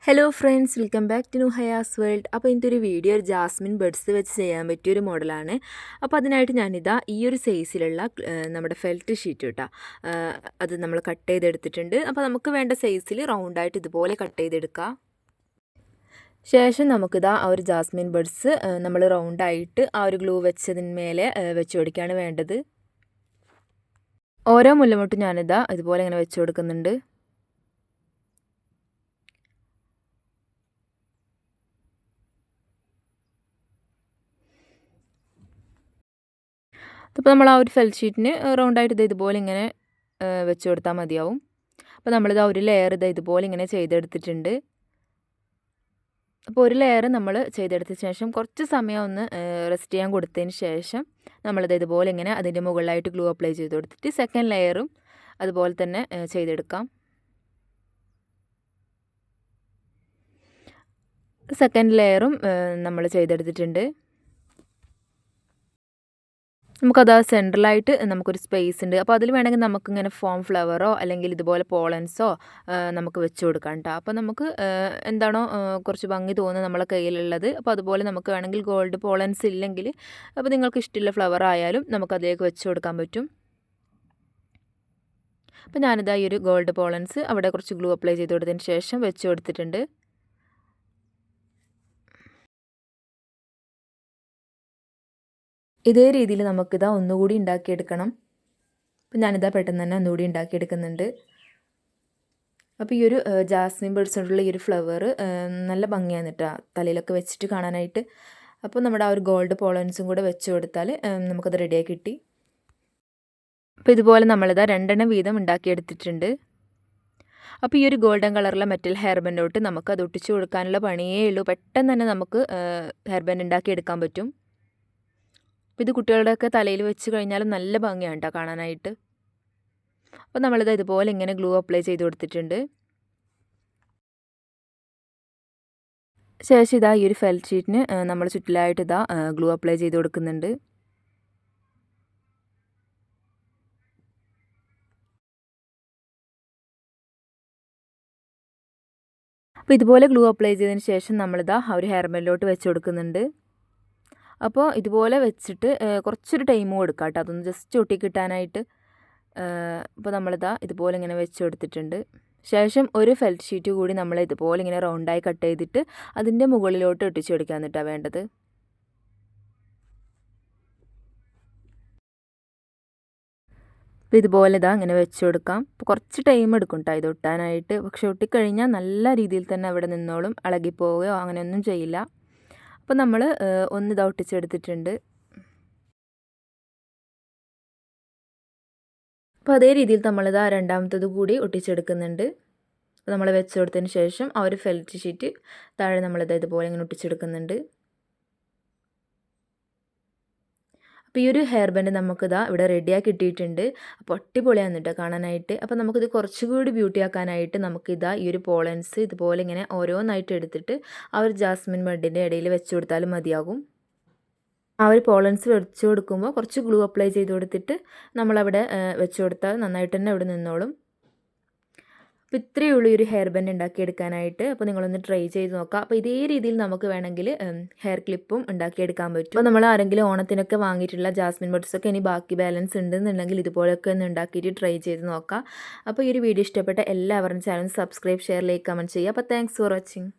Hello friends, welcome back to നുഹയാസ് world. അപ്പോൾ ഇതിൻ്റെ ഒരു വീഡിയോ ഒരു ജാസ്മിൻ ബഡ്സ് വെച്ച് ചെയ്യാൻ പറ്റിയൊരു മോഡലാണ്. അപ്പോൾ അതിനായിട്ട് ഞാനിതാ ഈ ഒരു സൈസിലുള്ള നമ്മുടെ ഫെൽറ്റ് ഷീറ്റ് കേട്ടോ, അത് നമ്മൾ കട്ട് ചെയ്തെടുത്തിട്ടുണ്ട്. അപ്പോൾ നമുക്ക് വേണ്ട സൈസിൽ റൗണ്ടായിട്ട് ഇതുപോലെ കട്ട് ചെയ്തെടുക്കാം. ശേഷം നമുക്കിതാ ആ ഒരു ജാസ്മിൻ ബഡ്സ് നമ്മൾ റൗണ്ടായിട്ട് ആ ഒരു ഗ്ലൂ വെച്ചതിന് മേലെ വെച്ച് കൊടുക്കുകയാണ് വേണ്ടത്. ഓരോ മുല്ലമൊട്ടും ഞാനിതാ ഇതുപോലെ ഇങ്ങനെ വെച്ച് കൊടുക്കുന്നുണ്ട്. അപ്പോൾ നമ്മൾ ആ ഒരു ഫെൽറ്റ് ഷീറ്റിന് റൗണ്ടായിട്ട് ഇതുപോലെ ഇങ്ങനെ വെച്ച് കൊടുത്താൽ മതിയാവും. അപ്പോൾ നമ്മളിത് ഒരു ലെയർ ഇതുപോലെ ഇങ്ങനെ ചെയ്തെടുത്തിട്ടുണ്ട്. അപ്പോൾ ഒരു ലെയർ നമ്മൾ ചെയ്തെടുത്ത ശേഷം കുറച്ച് സമയം ഒന്ന് റെസ്റ്റ് ചെയ്യാൻ കൊടുത്തതിന് ശേഷം നമ്മളിത് ഇതുപോലെ ഇങ്ങനെ അതിൻ്റെ മുകളിലായിട്ട് ഗ്ലൂ അപ്ലൈ ചെയ്ത് കൊടുത്തിട്ട് സെക്കൻഡ് ലെയറും അതുപോലെ തന്നെ ചെയ്തെടുക്കാം. സെക്കൻഡ് ലെയറും നമ്മൾ ചെയ്തെടുത്തിട്ടുണ്ട്. നമുക്കത് സെൻട്രലായിട്ട് നമുക്കൊരു സ്പേസ് ഉണ്ട്. അപ്പോൾ അതിൽ വേണമെങ്കിൽ നമുക്കിങ്ങനെ ഫോം ഫ്ലവറോ അല്ലെങ്കിൽ ഇതുപോലെ പോളൻസോ നമുക്ക് വെച്ച് കൊടുക്കാം കേട്ടോ. അപ്പോൾ നമുക്ക് എന്താണോ കുറച്ച് ഭംഗി തോന്നുന്നത് നമ്മളെ കയ്യിലുള്ളത്, അപ്പോൾ അതുപോലെ നമുക്ക് വേണമെങ്കിൽ ഗോൾഡ് പോളൻസ് ഇല്ലെങ്കിൽ അപ്പോൾ നിങ്ങൾക്ക് ഇഷ്ടമുള്ള ഫ്ലവർ ആയാലും നമുക്കതിലേക്ക് വെച്ച് കൊടുക്കാൻ പറ്റും. അപ്പോൾ ഞാനിതാ ഈ ഒരു ഗോൾഡ് പോളൻസ് അവിടെ കുറച്ച് ഗ്ലൂ അപ്ലൈ ചെയ്ത് കൊടുത്തതിന് ശേഷം വെച്ച് കൊടുത്തിട്ടുണ്ട്. ഇതേ രീതിയിൽ നമുക്കിതാ ഒന്നുകൂടി ഉണ്ടാക്കിയെടുക്കണം. അപ്പോൾ ഞാനിതാ പെട്ടെന്ന് തന്നെ ഒന്നുകൂടി ഉണ്ടാക്കിയെടുക്കുന്നുണ്ട്. അപ്പോൾ ഈ ഒരു ജാസ്മിൻ ബഡ്സ് കൊണ്ടുള്ള ഈ ഒരു ഫ്ലവർ നല്ല ഭംഗിയാണ് കേട്ടോ തലയിലൊക്കെ വെച്ചിട്ട് കാണാനായിട്ട്. അപ്പോൾ നമ്മുടെ ആ ഒരു ഗോൾഡ് പോളൻസും കൂടെ വെച്ച് കൊടുത്താൽ നമുക്കത് റെഡിയായി കിട്ടി. അപ്പോൾ ഇതുപോലെ നമ്മളിതാ 2 വീതം ഉണ്ടാക്കിയെടുത്തിട്ടുണ്ട്. അപ്പോൾ ഈ ഒരു ഗോൾഡൻ കളറുള്ള മെറ്റൽ ഹെയർ ബാൻഡോട്ട് നമുക്കത് ഒട്ടിച്ച് കൊടുക്കാനുള്ള പണിയേ ഉള്ളൂ. പെട്ടെന്ന് തന്നെ നമുക്ക് ഹെയർ ബാൻഡ് ഉണ്ടാക്കിയെടുക്കാൻ പറ്റും. അപ്പോൾ ഇത് കുട്ടികളുടെയൊക്കെ തലയിൽ വെച്ച് കഴിഞ്ഞാലും നല്ല ഭംഗിയാണ് കേട്ടോ കാണാനായിട്ട്. അപ്പോൾ നമ്മളിത് ഇതുപോലെ ഇങ്ങനെ ഗ്ലൂ അപ്ലൈ ചെയ്ത് കൊടുത്തിട്ടുണ്ട്. ശേഷം ഇതാ ഈ ഒരു ഫെൽറ്റ് ഷീറ്റിന് നമ്മൾ ചുറ്റിലായിട്ട് ഇതാ ഗ്ലൂ അപ്ലൈ ചെയ്ത് കൊടുക്കുന്നുണ്ട്. അപ്പോൾ ഇതുപോലെ ഗ്ലൂ അപ്ലൈ ചെയ്തതിന് ശേഷം നമ്മളിതാ ആ ഒരു ഹെയർ ബാൻഡിലോട്ട് വെച്ച് കൊടുക്കുന്നുണ്ട്. അപ്പോൾ ഇതുപോലെ വെച്ചിട്ട് കുറച്ചൊരു ടൈം കൊടുക്കാം കേട്ടോ, അതൊന്ന് ജസ്റ്റ് ഒട്ടി കിട്ടാനായിട്ട്. അപ്പോൾ നമ്മളിതാ ഇതുപോലെ ഇങ്ങനെ വെച്ച് കൊടുത്തിട്ടുണ്ട്. ശേഷം ഒരു ഫെൽറ്റ് ഷീറ്റ് കൂടി നമ്മൾ ഇതുപോലെ ഇങ്ങനെ റൗണ്ടായി കട്ട് ചെയ്തിട്ട് അതിൻ്റെ മുകളിലോട്ട് ഒട്ടിച്ച് കൊടുക്കാൻ എന്നിട്ടാണ് വേണ്ടത്. അപ്പോൾ ഇതുപോലെ ഇതാ ഇങ്ങനെ വെച്ച് കൊടുക്കാം. അപ്പോൾ കുറച്ച് ടൈം എടുക്കും കേട്ടോ ഇത് ഒട്ടാനായിട്ട്. പക്ഷെ ഒട്ടിക്കഴിഞ്ഞാൽ നല്ല രീതിയിൽ തന്നെ അവിടെ നിന്നോളും, ഇളകിപ്പോവുകയോ അങ്ങനെയൊന്നും ചെയ്യില്ല. അപ്പോൾ നമ്മൾ ഒന്ന് ഇതാ ഒട്ടിച്ചെടുത്തിട്ടുണ്ട്. അപ്പോൾ അതേ രീതിയിൽ നമ്മളിതാ രണ്ടാമത്തത് കൂടി ഒട്ടിച്ചെടുക്കുന്നുണ്ട്. അപ്പോൾ നമ്മൾ വെച്ച് കൊടുത്തതിന് ശേഷം ആ ഒരു ഫെൽറ്റ് ഷീറ്റ് താഴെ നമ്മളിത് ഇതുപോലെ ഇങ്ങനെ ഒട്ടിച്ചെടുക്കുന്നുണ്ട്. അപ്പോൾ ഈ ഒരു ഹെയർ ബാൻഡ് നമുക്കിതാ ഇവിടെ റെഡിയാക്കി കിട്ടിയിട്ടുണ്ട്. അപ്പോൾ അടിപൊളിയാണ് കേട്ടോ കാണാനായിട്ട്. അപ്പോൾ നമുക്കിത് കുറച്ചുകൂടി ബ്യൂട്ടി ആക്കാനായിട്ട് നമുക്കിതാ ഈ ഒരു പോളൻസ് ഇതുപോലെ ഇങ്ങനെ ഓരോന്നായിട്ട് എടുത്തിട്ട് ആ ഒരു ജാസ്മിൻ ബഡിൻ്റെ ഇടയിൽ വെച്ച് കൊടുത്താലും മതിയാകും. ആ ഒരു പോളൻസ് വെച്ച് കൊടുക്കുമ്പോൾ കുറച്ച് ഗ്ലൂ അപ്ലൈ ചെയ്ത് കൊടുത്തിട്ട് നമ്മളവിടെ വെച്ച് കൊടുത്താൽ നന്നായിട്ട് തന്നെ അവിടെ നിന്നോളും. അപ്പോൾ ഇത്രയേ ഉള്ളൂ ഈ ഒരു ഹെയർ ബാൻഡ് ഉണ്ടാക്കിയെടുക്കാനായിട്ട്. അപ്പോൾ നിങ്ങളൊന്ന് ട്രൈ ചെയ്ത് നോക്കാം. അപ്പോൾ ഇതേ രീതിയിൽ നമുക്ക് വേണമെങ്കിൽ ഹെയർ ക്ലിപ്പും ഉണ്ടാക്കിയെടുക്കാൻ പറ്റും. അപ്പോൾ നമ്മൾ ആരെങ്കിലും ഓണത്തിനൊക്കെ വാങ്ങിയിട്ടുള്ള ജാസ്മിൻ ബഡ്സൊക്കെ ഇനി ബാക്കി ബാലൻസ് ഉണ്ടെന്നുണ്ടെങ്കിൽ ഇതുപോലെയൊക്കെ ഒന്ന് ഉണ്ടാക്കിയിട്ട് ട്രൈ ചെയ്ത് നോക്കാം. അപ്പോൾ ഈ ഒരു വീഡിയോ ഇഷ്ടപ്പെട്ട എല്ലാവരും channel subscribe, share, like, comment ചെയ്യുക. അപ്പോൾ താങ്ക്സ് ഫോർ വാച്ചിങ്.